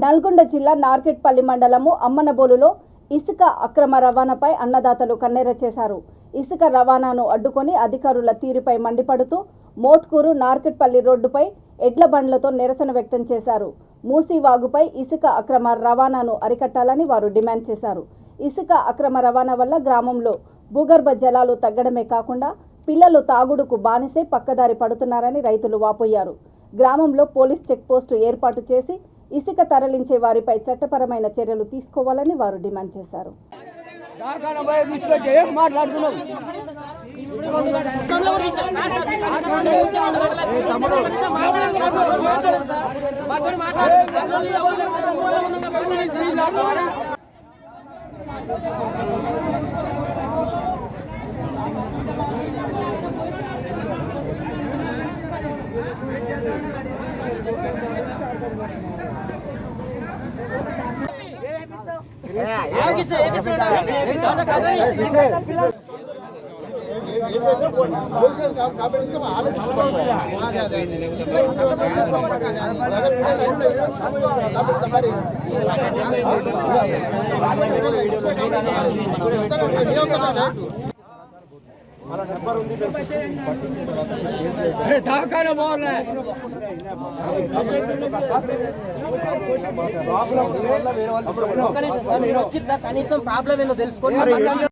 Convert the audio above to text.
నల్గొండ జిల్లా నార్కెట్పల్లి మండలము అమ్మనబోలులో ఇసుక అక్రమ రవాణాపై అన్నదాతలు కన్నెర చేశారు. ఇసుక రవాణాను అడ్డుకొని అధికారుల తీరుపై మండిపడుతూ మోత్కూరు నార్కెట్పల్లి రోడ్డుపై ఎడ్ల బండ్లతో నిరసన వ్యక్తం చేశారు. మూసీ వాగుపై ఇసుక అక్రమ రవాణాను అరికట్టాలని వారు డిమాండ్ చేశారు. ఇసుక అక్రమ రవాణా వల్ల గ్రామంలో భూగర్భ జలాలు తగ్గడమే కాకుండా పిల్లలు తాగుడుకు బానిసే పక్కదారి పడుతున్నారని రైతులు వాపోయారు. గ్రామంలో పోలీస్ చెక్ పోస్టు ఏర్పాటు చేసి ఇసుక తరలించే వారిపై చట్టపరమైన చర్యలు తీసుకోవాలని వారు డిమాండ్ చేశారు. కనీసం ప్రాబ్లం ఏందో తెలుసుకోండి.